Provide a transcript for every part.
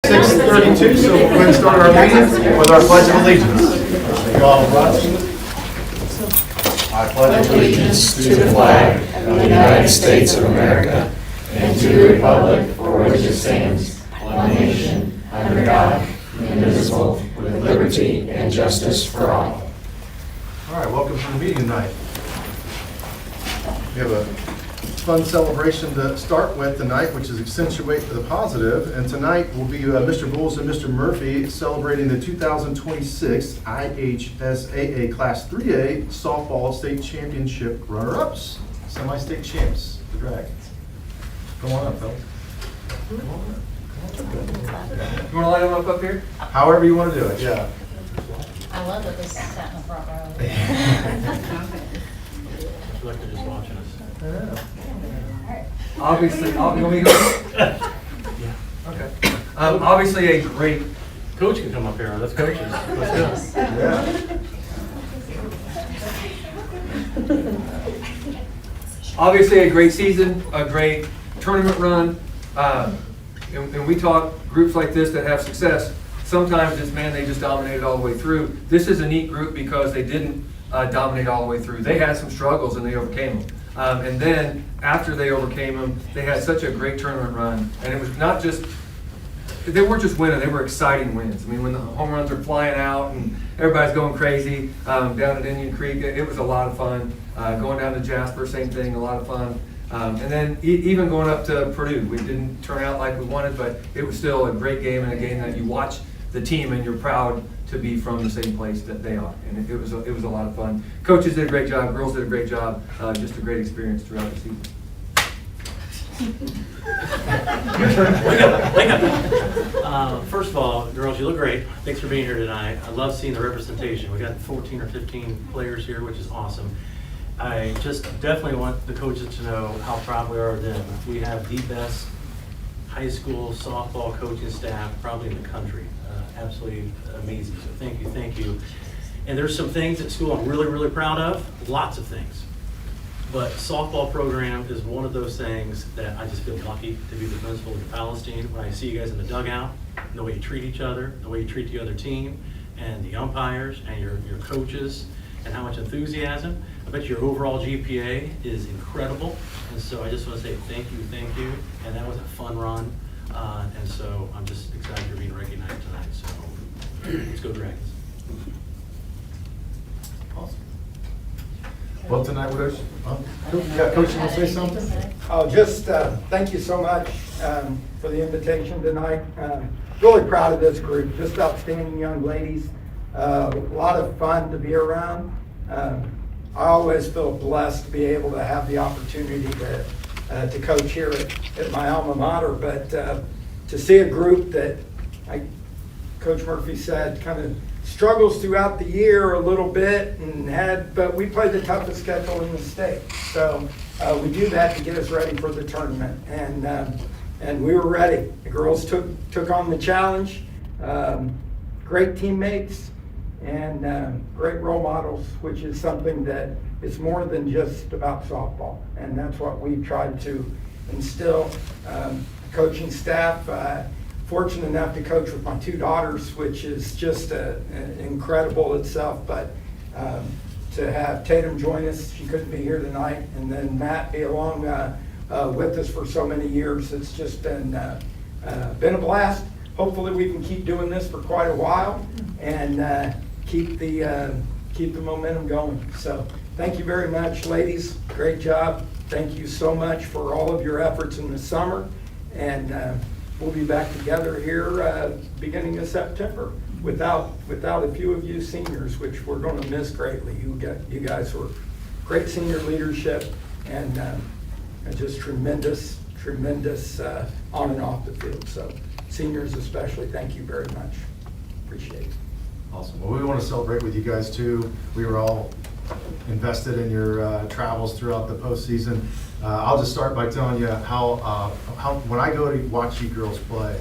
6:32, so we're going to start our meeting with our Pledge of Allegiance. You all rise. I pledge allegiance to the flag of the United States of America and to the republic for which it stands, one nation, under God, indivisible, with liberty and justice for all. All right, welcome to the meeting tonight. We have a fun celebration to start with tonight, which is accentuate the positive. And tonight will be Mr. Bowles and Mr. Murphy celebrating the 2026 IHSAA Class 3A Softball State Championship runner-ups, semi-state champs, the Dragons. Come on up, fellas. Come on up. You want to line them up here? However you want to do it, yeah. I love that this is sat in the front row. I feel like they're just watching us. Obviously, you want me to go? Yeah. Okay. Obviously a great, Coach can come up here, let's coaches. Let's go. Yeah. obviously a great season, a great tournament run. And we talk groups like this that have success. Sometimes it's, man, they just dominated all the way through. This is a neat group because they didn't dominate all the way through. They had some struggles and they overcame them. And then after they overcame them, they had such a great tournament run. And it was not just, they weren't just winning, they were exciting wins. I mean, when the home runs are flying out and everybody's going crazy down at Indian Creek, it was a lot of fun. Going down to Jasper, same thing, a lot of fun. And then even going up to Purdue, we didn't turn out like we wanted, but it was still a great game and a game that you watch the team and you're proud to be from the same place that they are. And it was a lot of fun. Coaches did a great job, girls did a great job, just a great experience throughout the season. First of all, girls, you look great. Thanks for being here tonight. I love seeing the representation. We got 14 or 15 players here, which is awesome. I just definitely want the coaches to know how proud we are of them. We have the best high school softball coaching staff probably in the country. Absolutely amazing. So thank you, thank you. And there's some things at school I'm really, really proud of. Lots of things. But softball program is one of those things that I just feel lucky to be the principal of Palestine. When I see you guys in the dugout, the way you treat each other, the way you treat the other team, and the umpires, and your coaches, and how much enthusiasm. I bet your overall GPA is incredible. And so I just want to say thank you. And that was a fun run. And so I'm just excited you're being recognized tonight. So let's go Dragons. Awesome. Well, tonight, Coach, Coach, you want to say something? Oh, just thank you so much for the invitation tonight. Really proud of this group, just outstanding young ladies. A lot of fun to be around. I always feel blessed to be able to have the opportunity to coach here at my alma mater, but to see a group that, like Coach Murphy said, kind of struggles throughout the year a little bit, but we played the toughest schedule in the state. So we do that to get us ready for the tournament, and we were ready. The girls took on the challenge. Great teammates and great role models, which is something that is more than just about softball, and that's what we've tried to instill. Coaching staff. Fortunate enough to coach with my two daughters, which is just incredible itself. But to have Tatum join us, she couldn't be here tonight, and then Matt be along with us for so many years. It's just been a blast. Hopefully, we can keep doing this for quite a while and keep the momentum going. So, thank you very much, ladies. Great job. Thank you so much for all of your efforts in the summer, and we'll be back together here beginning of September without a few of you seniors, which we're going to miss greatly. You guys were great senior leadership and just tremendous on and off the field. So seniors especially, thank you very much. Appreciate it. Awesome. Well, we want to celebrate with you guys too. We were all invested in your travels throughout the postseason. I'll just start by telling you how when I go to watch you girls play,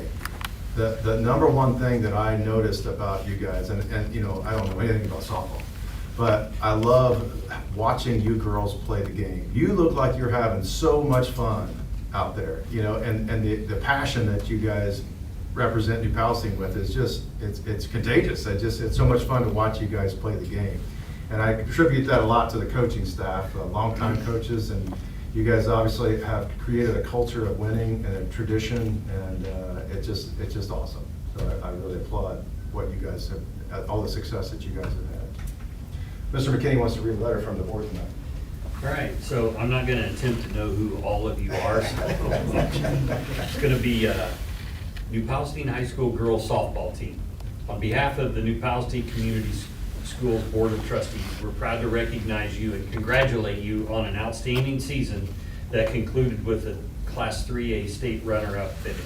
the number one thing that I noticed about you guys, and you know, I don't know anything about softball, but I love watching you girls play the game. You look like you're having so much fun out there, you know, and the passion that you guys represent New Palestine with is just, it's contagious. It's so much fun to watch you guys play the game. And I attribute that a lot to the coaching staff, longtime coaches, and you guys obviously have created a culture of winning and a tradition, and it's just awesome. So I really applaud what you guys have, all the success that you guys have had. Mr. McKinney wants to read a letter from the board tonight. All right, so I'm not going to attempt to know who all of you are. It's going to be New Palestine High School girls softball team. On behalf of the New Palestine Community Schools Board of Trustees, we're proud to recognize you and congratulate you on an outstanding season that concluded with a Class 3A state runner-up finish.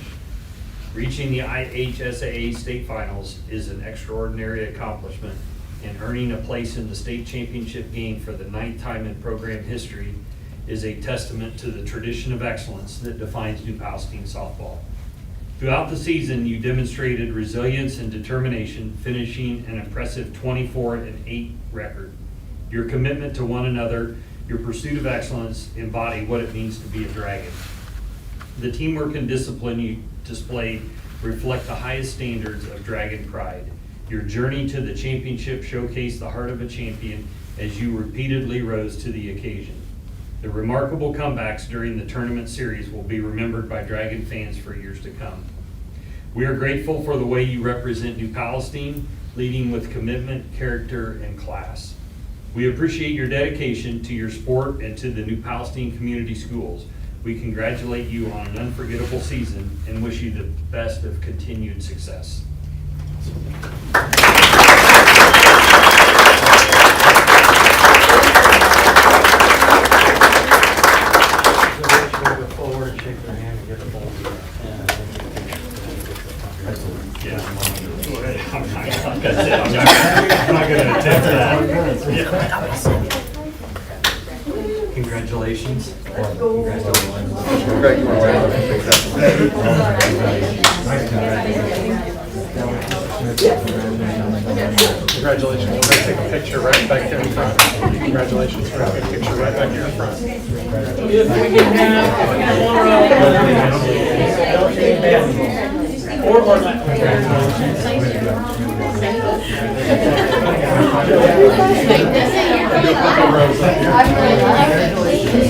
Reaching the IHSAA state finals is an extraordinary accomplishment, and earning a place in the state championship game for the 9th time in program history is a testament to the tradition of excellence that defines New Palestine softball. Throughout the season, you demonstrated resilience and determination, finishing an impressive 24-8 record. Your commitment to one another, your pursuit of excellence embody what it means to be a Dragon. The teamwork and discipline you displayed reflect the highest standards of Dragon pride. Your journey to the championship showcased the heart of a champion as you repeatedly rose to the occasion. The remarkable comebacks during the tournament series will be remembered by Dragon fans for years to come. We are grateful for the way you represent New Palestine, leading with commitment, character, and class. We appreciate your dedication to your sport and to the New Palestine Community Schools. We congratulate you on an unforgettable season and wish you the best of continued success. Go forward, shake their hand, and get a bowl. Yeah. I'm not going to attempt that. Congratulations. Congratulations. We're going to take a picture right back here in front. Congratulations. We're going to take a picture right back here in front. If we can have one row. Or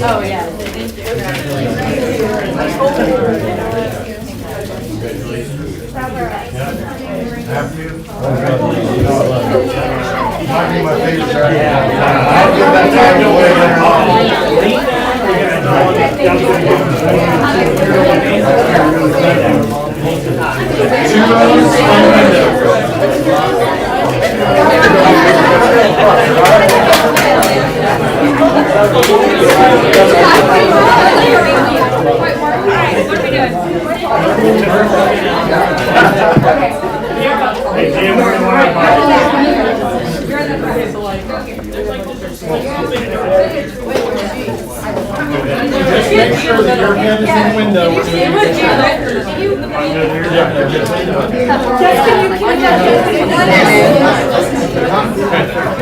Oh, yeah. Have you? Might be my favorite Dragon. I'll give that time away Make sure that your head is in the window.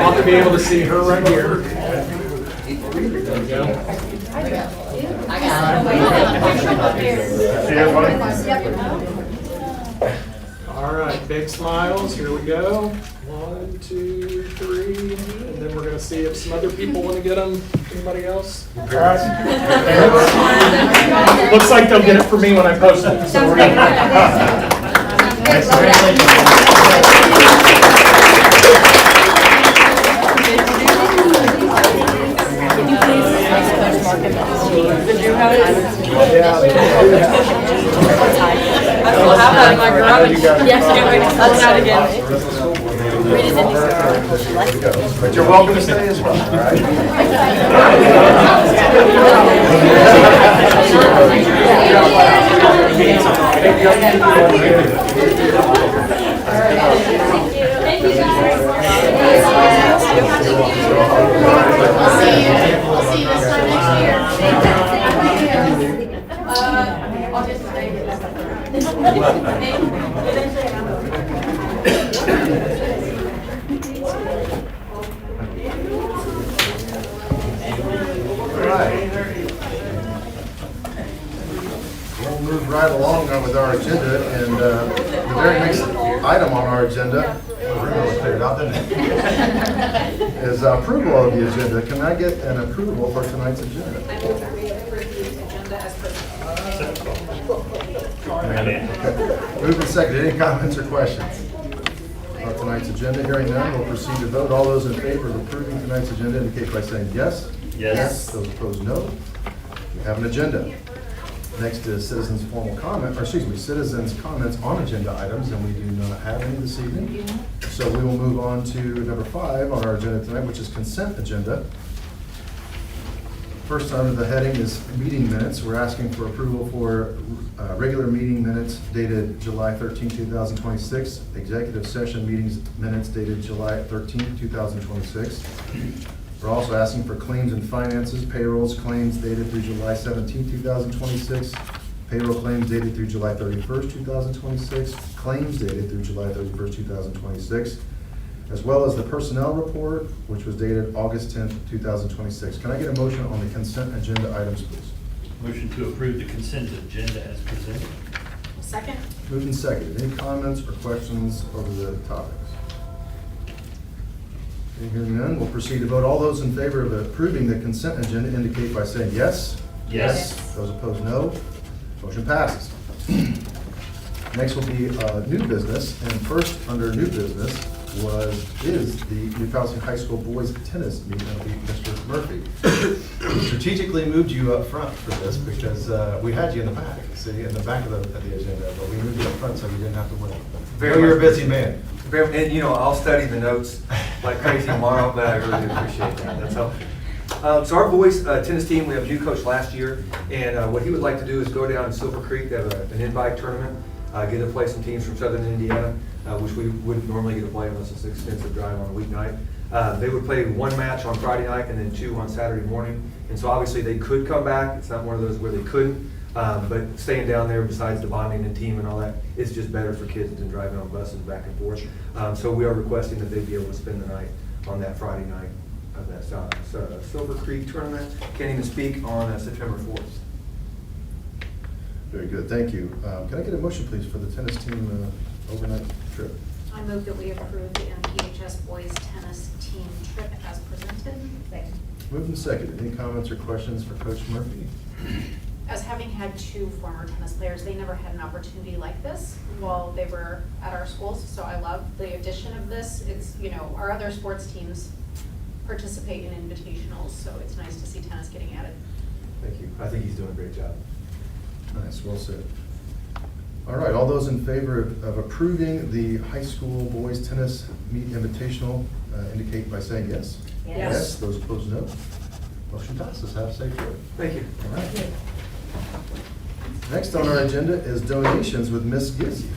Ought to be able to see her right here. There we go. All right, big smiles. Here we go. 1, 2, 3, and then we're going to see if some other people want to get them. Anybody else? All right. Looks like they'll get it for me when I post it. So we're We'll have that in my garage. Yes, can't wait to pull it out again. But you're welcome to stay as well, all right? Thank you, guys. I'll see you this time next year. August 'All right. We'll move right along with our agenda, and the very next item on our agenda, really cleared out, didn't it? Is approval of the agenda. Can I get an approval for tonight's agenda? I move that we approve the agenda as presented. Okay. Moved and seconded. Any comments or questions on tonight's agenda? Hearing none, we'll proceed to vote. All those in favor of approving tonight's agenda indicate by saying yes. Yes. Those opposed, no. We have an agenda. Next is citizens' formal comment, or excuse me, citizens' comments on agenda items, and we do not have any this evening. So we will move on to number 5 on our agenda tonight, which is consent agenda. First under the heading is meeting minutes. We're asking for approval for regular meeting minutes dated July 13, 2026, executive session meetings minutes dated July 13, 2026. We're also asking for claims and finances, payrolls, claims dated through July 17, 2026, payroll claims dated through July 31st, 2026, claims dated through July 31st, 2026, as well as the personnel report, which was dated August 10th, 2026. Can I get a motion on the consent agenda items, please? Motion to approve the consent agenda as presented. Second? Moved and seconded. Any comments or questions over the topics? Hearing none, we'll proceed to vote. All those in favor of approving the consent agenda indicate by saying yes. Yes. Those opposed, no. Motion passes. Next will be new business, and first under new business is the New Palestine High School boys tennis meet. That'll be Mr. Murphy. We strategically moved you up front for this because we had you in the back, see, in the back of the agenda, but we moved you up front so you didn't have to wait. You're a busy man. And, you know, I'll study the notes like crazy tomorrow, but I really appreciate that. That's all. So our boys tennis team, we have a new coach last year, and what he would like to do is go down to Silver Creek. They have an invite tournament, get to play some teams from Southern Indiana, which we wouldn't normally get to play unless it's an extensive drive on a weeknight. They would play one match on Friday night and then 2 on Saturday morning. And so obviously they could come back. It's not one of those where they couldn't. But staying down there, besides the bonding and team and all that, it's just better for kids than driving on buses back and forth. So we are requesting that they be able to spend the night on that Friday night of that Silver Creek tournament. Can't even speak on September 4th. Very good, thank you. Can I get a motion, please, for the tennis team overnight trip? I move that we approve the MPHS boys tennis team trip as presented. Moved and seconded. Any comments or questions for Coach Murphy? As having had 2 former tennis players, they never had an opportunity like this while they were at our schools. So I love the addition of this. It's, you know, our other sports teams participate in invitationals, so it's nice to see tennis getting added. Thank you. I think he's doing a great job. Nice, well said. All right, all those in favor of approving the high school boys tennis meet invitational indicate by saying yes. Yes. Those opposed, no. Motion passes. Have a safe trip. Thank you. All right. Next on our agenda is donations with Miss Gizzy.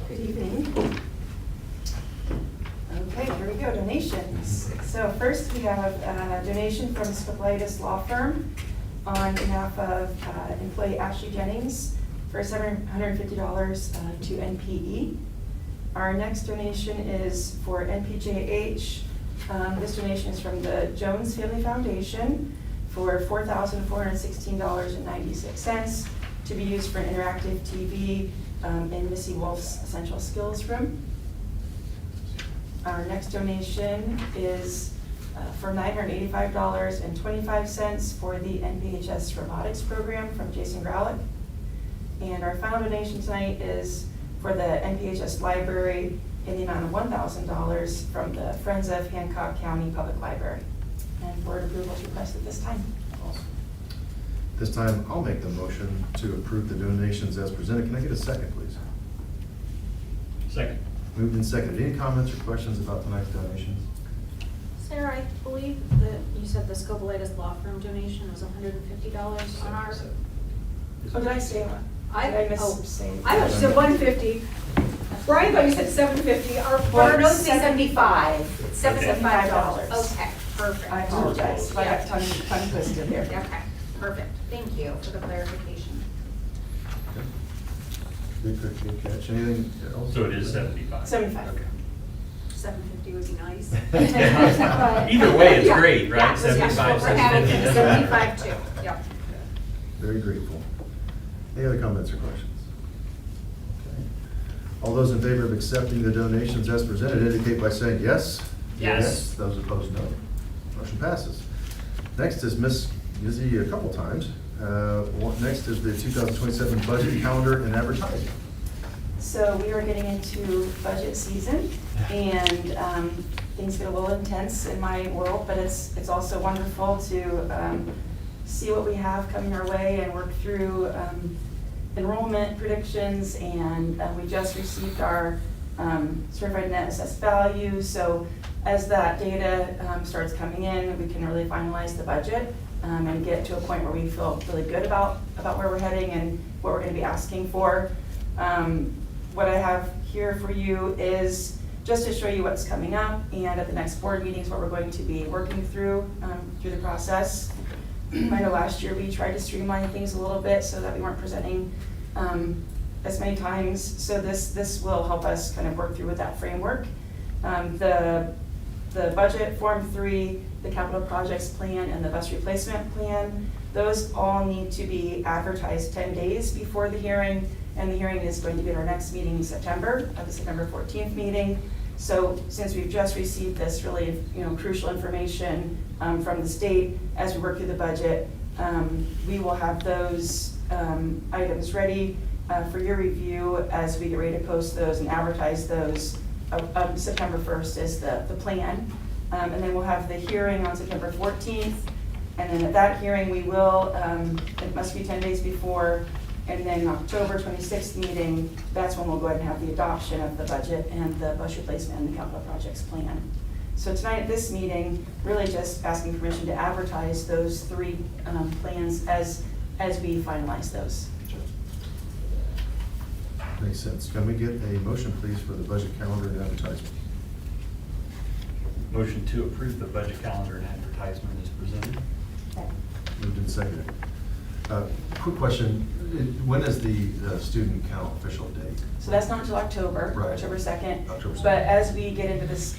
Good evening. Okay, here we go, donations. So first we have a donation from Scoblitis Law Firm on behalf of employee Ashley Jennings for $750 to NPE. Our next donation is for NPJH. This donation is from the Jones Family Foundation for $4,416.96 to be used for an interactive TV in Missy Wolf's Essential Skills Room. Our next donation is for $985.25 for the NPHS robotics program from Jason Growlick. And our final donation tonight is for the NPHS library in the amount of $1,000 from the Friends of Hancock County Public Library. And board approval is requested this time. Awesome. This time, I'll make the motion to approve the donations as presented. Can I get a second, please? Second. Moved and seconded. Any comments or questions about tonight's donations? Sarah, I believe that you said the Scoblitis Law Firm donation was $150 on our. Oh, did I say what? Did I say? I thought you said 150. Brian thought you said 750. Our notes say 75. $75. Okay, perfect. I apologize, if I got tongue twisted there. Okay, perfect. Thank you for the clarification. Good catch. Anything else? So it is 75. 75. Okay. $750 would be nice. Either way, it's Yeah. great, right? Yeah, yes, 75, we're having 650. 75 too, yep. Very grateful. Any other comments or questions? Okay. All those in favor of accepting the donations as presented indicate by saying yes. Yes. Those opposed, no. Motion passes. Next is Ms. Gizzy a couple times. Next is the 2027 budget calendar and advertising. So we are getting into budget season, and things get a little intense in my world, but it's also wonderful to see what we have coming our way and work through enrollment predictions, and we just received our certified net assessed value. So as that data starts coming in, we can really finalize the budget and get to a point where we feel really good about where we're heading and what we're going to be asking for. What I have here for you is just to show you what's coming up, and at the next board meetings, what we're going to be working through the process. I know last year we tried to streamline things a little bit so that we weren't presenting as many times. So this will help us kind of work through with that framework. The budget, Form 3, the capital projects plan, and the bus replacement plan, those all need to be advertised 10 days before the hearing, and the hearing is going to be at our next meeting in September, at the September 14th meeting. So since we've just received this really crucial information from the state as we work through the budget, we will have those items ready for your review as we get ready to post those and advertise those. September 1st is the plan. And then we'll have the hearing on September 14th. And then at that hearing, we will, it must be 10 days before, and then October 26th meeting, that's when we'll go ahead and have the adoption of the budget and the bus replacement and the capital projects plan. So tonight at this meeting, really just asking permission to advertise those three plans as we finalize those. Makes sense. Can we get a motion, please, for the budget calendar and advertisement? Motion to approve the budget calendar and advertisement is presented. Moved and seconded. Quick question, when is the student count official date? So that's not until October, Right. October 2nd. October 2nd. But as we get into this,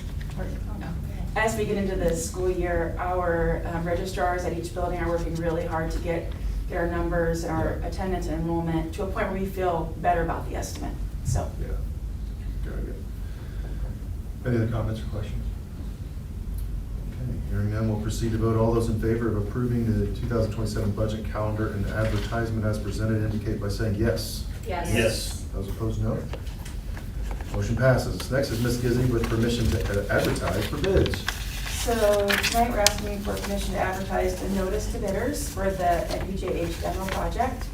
as we get into the school year, our registrars at each building are working really hard to get our numbers and our Yeah. attendance and enrollment to a point where we feel better about the estimate, so. Yeah. Very good. Any other comments or questions? Okay, hearing none, we'll proceed to vote. All those in favor of approving the 2027 budget calendar and advertisement as presented indicate by saying yes. Yes. Yes. Those opposed, no. Motion passes. Next is Ms. Gizzy with permission to advertise for bids. So tonight we're asking for permission to advertise the notice to bidders for the UJH demo project.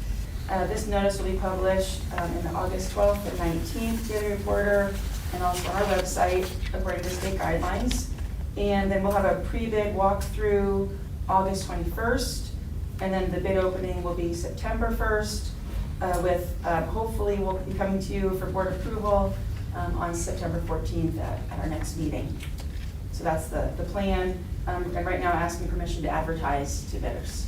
This notice will be published in the August 12th and 19th Daily Reporter and also on our website according to state guidelines. And then we'll have a pre-bid walkthrough August 21st, and then the bid opening will be September 1st, with hopefully we'll be coming to you for board approval on September 14th at our next meeting. So that's the plan, and right now asking permission to advertise to bidders.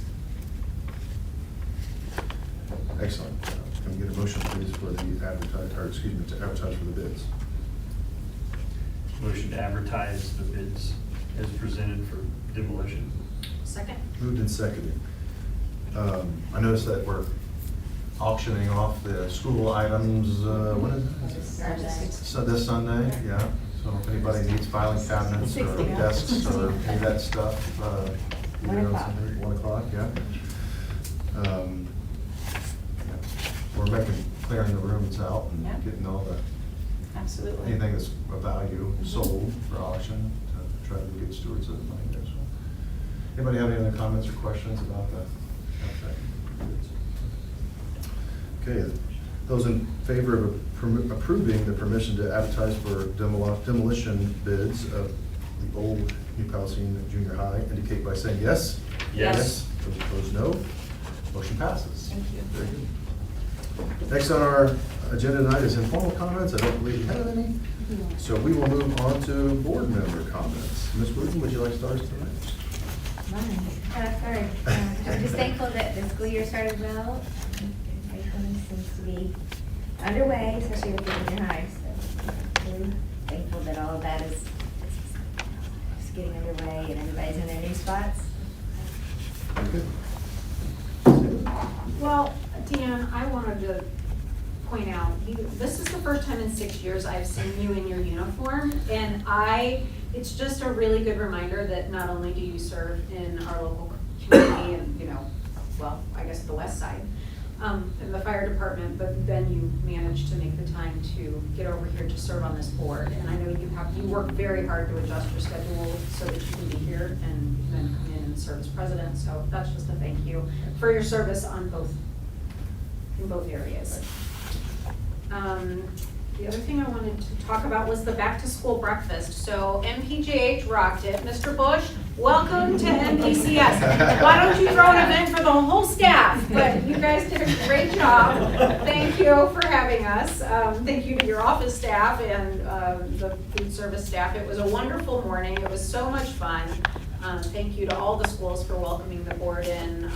Excellent. Can we get a motion, please, for the to advertise for the bids? Motion to advertise the bids as presented for demolition. Second? Moved and seconded. I noticed that we're auctioning off the school items, when is it? So this Sunday, yeah. So if anybody needs filing cabinets or 60. desks or any of that stuff, 1 o'clock. 1 o'clock, yeah. Yeah. We're clearing the rooms out Yeah. and getting all the, Absolutely. anything that's of value sold for auction to try to be good stewards of the money there. So, anybody have any other comments or questions about that? Okay, those in favor of approving the permission to advertise for demolition bids of the old New Palestine Junior High indicate by saying yes. Yes. Those opposed, no. Motion passes. Thank you. Very good. Next on our agenda tonight is informal comments. I don't believe we have any. So we will move on to board member comments. Ms. Wooten, would you like to start us tonight? Sorry. I'm just thankful that the school year started well. Everything seems to be underway, especially with the junior high. So really thankful that all of that is getting underway and everybody's in their new spots. Well, Dan, I wanted to point out, this is the first time in 6 years I've seen you in your uniform, and it's just a really good reminder that not only do you serve in our local community and, well, I guess the west side, in the fire department, but then you managed to make the time to get over here to serve on this board. And I know you work very hard to adjust your schedule so that you can be here and then come in and serve as president. So that's just a thank you for your service in both areas. The other thing I wanted to talk about was the back to school breakfast. So MPJH rocked it. Mr. Bush, welcome to NPCS. Why don't you throw an event for the whole staff? But you guys did a great job. Thank you for having us. Thank you to your office staff and the food service staff. It was a wonderful morning. It was so much fun. Thank you to all the schools for welcoming the board in.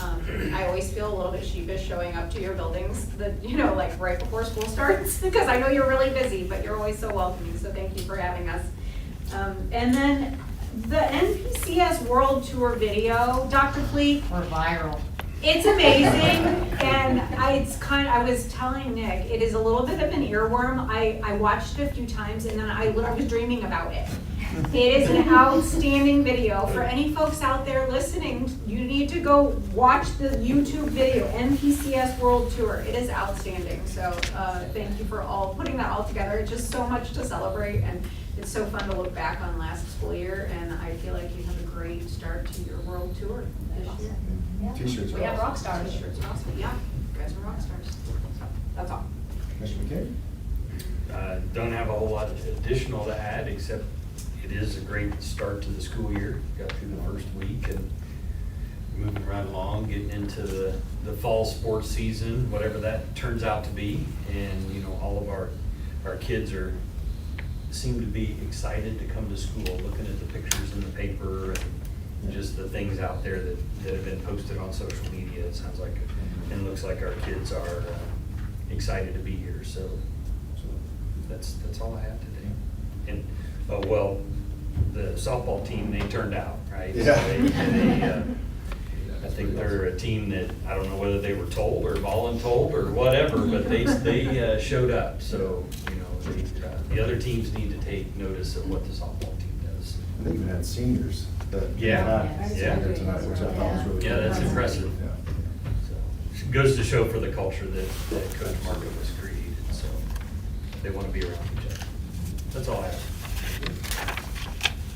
I always feel a little bit sheepish showing up to your buildings that, like right before school starts, because I know you're really busy, but you're always so welcoming, so thank you for having us. And then the NPCS World Tour video, Dr. Fleet. We're viral. It's amazing, and I was telling Nick, it is a little bit of an earworm. I watched it a few times, and then I was dreaming about it. It is an outstanding video. For any folks out there listening, you need to go watch the YouTube video, NPCS World Tour. It is outstanding. So thank you for putting that all together. It's just so much to celebrate, and it's so fun to look back on last school year, and I feel like you have a great start to your world tour this year. T-shirts We are have awesome. rock stars. T-shirts are awesome. Yeah, you guys are rock stars. So, that's all. Commissioner McKay? Don't have a whole lot additional to add, except it is a great start to the school year. Got through the first week and moving right along, getting into the fall sports season, whatever that turns out to be. And, all of our kids seem to be excited to come to school, looking at the pictures in the paper and just the things out there that have been posted on social media. It sounds like, and looks like our kids are excited to be here. So that's all I have today. And, the softball team, they turned out, right? Yeah. So I think they're a team that, I don't know whether they were told or voluntold or whatever, but they showed up. So, the other teams need to take notice of what the softball team does. They even had seniors that Yeah. not Yeah. here tonight, which I thought was really Yeah, cool. that's impressive. Yeah. So it goes to show for the culture that Coach Marco has created. So they want to be around each other. That's all I have.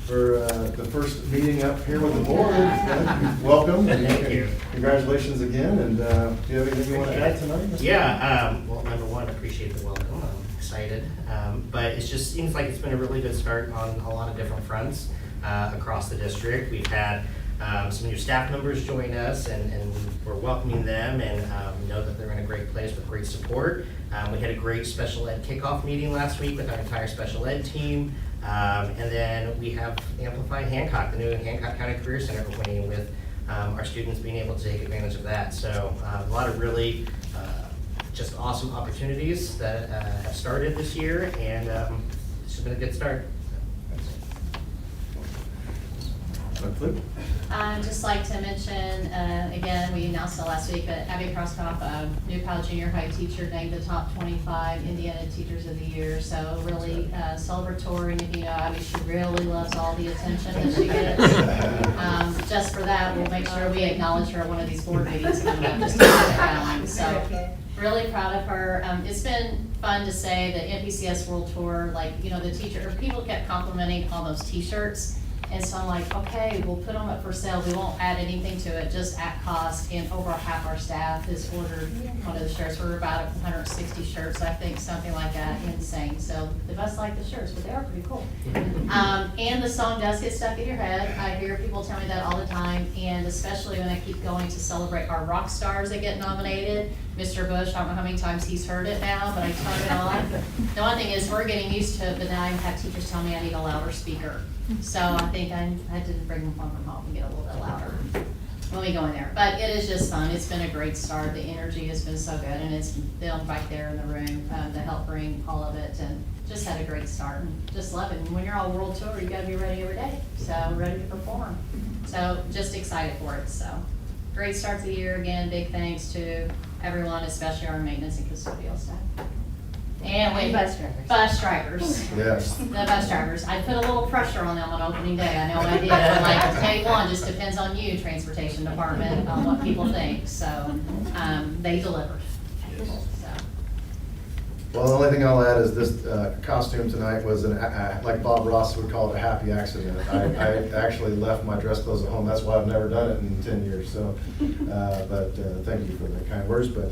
For the first meeting up here with the board, welcome. Thank you. Congratulations again, and do you have anything you want to add tonight? Mr. Yeah, well, number one, appreciate the welcome. I'm excited. But it just seems like it's been a really good start on a lot of different fronts across the district. We've had some new staff members join us, and we're welcoming them, and we know that they're in a great place with great support. We had a great special ed kickoff meeting last week with our entire special ed team. And then we have Amplify Hancock, the new Hancock County Career Center opening, with our students being able to take advantage of that. So a lot of really just awesome opportunities that have started this year, and it's just been a good start. I'd just like to mention, again, we announced it last week, but Abby Krauskopf, New Paltz Junior High teacher, named the top 25 Indiana Teachers of the Year. So really celebratory, and Abby, she really loves all the attention that she gets. Just for that, we'll make sure we acknowledge her at one of these board meetings coming up just to get it going. So really proud of her. It's been fun to say the NPCS World Tour, people kept complimenting all those t-shirts. And so I'm like, okay, we'll put them up for sale. We won't add anything to it, just at cost. And over half our staff has ordered one of the shirts. We're about 160 shirts, I think, something like that. Insane. So the best like the shirts, but they are pretty cool. And the song does get stuck in your head. I hear people tell me that all the time, and especially when I keep going to celebrate our rock stars that get nominated. Mr. Bush, I don't know how many times he's heard it now, but I turn it on. The one thing is we're getting used to it, but now I've had teachers tell me I need a louder speaker. So I think I had to bring one from home and get a little bit louder when we go in there. But it is just fun. It's been a great start. The energy has been so good, and it's them right there in the room to help bring all of it. And just had a great start and just love it. And when you're on world tour, you gotta be ready every day, so ready to perform. So just excited for it, so. Great start to the year, again, big thanks to everyone, especially our maintenance and custodial staff. And wait, Bus drivers. Bus drivers. Yes. The bus drivers. I put a little pressure on them on opening day. I know I did. I'm like, day one just depends on you, transportation department, on what people think. So, they delivered. So, Well, the only thing I'll add is this costume tonight was like Bob Ross would call it, a happy accident. I actually left my dress clothes at home. That's why I've never done it in 10 years. So, but thank you for the kind words. But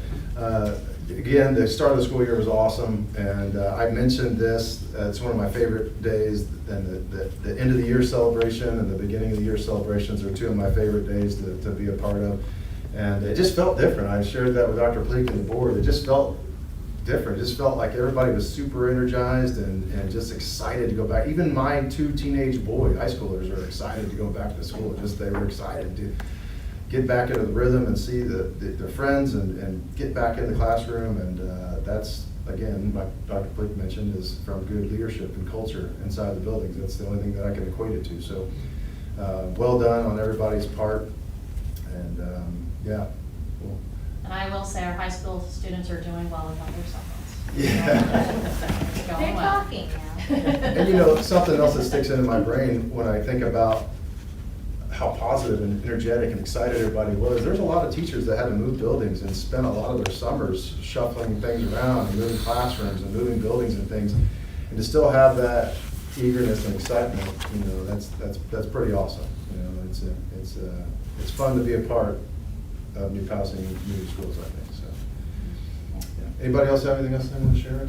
again, the start of the school year was awesome, and I mentioned this. It's one of my favorite days, and the end of the year celebration and the beginning of the year celebrations are two of my favorite days to be a part of. And it just felt different. I shared that with Dr. Pleak and the board. It just felt different. It just felt like everybody was super energized and just excited to go back. Even my two teenage high schoolers are excited to go back to school. Just they were excited to get back into the rhythm and see their friends and get back in the classroom. And that's, again, like Dr. Pleak mentioned, is from good leadership and culture inside the buildings. That's the only thing that I can equate it to. So well done on everybody's part. And yeah. Cool. and I will say our high school students are doing well with all their cell phones. Yeah. It's going They're well. talking now. And you know, something else that sticks into my brain when I think about how positive and energetic and excited everybody was, there's a lot of teachers that had to move buildings and spent a lot of their summers shuffling things around and moving classrooms and moving buildings and things. And to still have that eagerness and excitement, you know, that's pretty awesome. You know, it's fun to be a part of New Palestine Community Schools, I think, so. Yeah. Anybody else have anything else they want to share?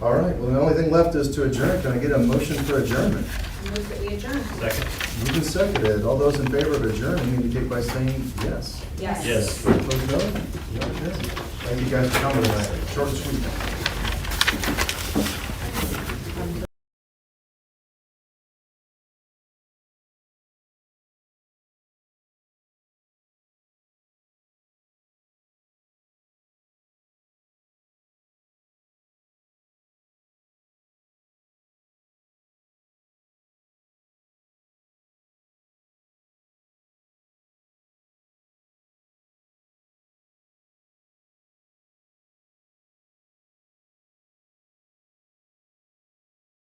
All right, well, the only thing left is to adjourn. Can I get a motion for adjournment? Move that we adjourn. Second. Moved and seconded. All those in favor of adjourning indicate by saying yes. Yes. Yes. Opposed, no? You're adjourned. Thank you guys for coming tonight. Short and sweet.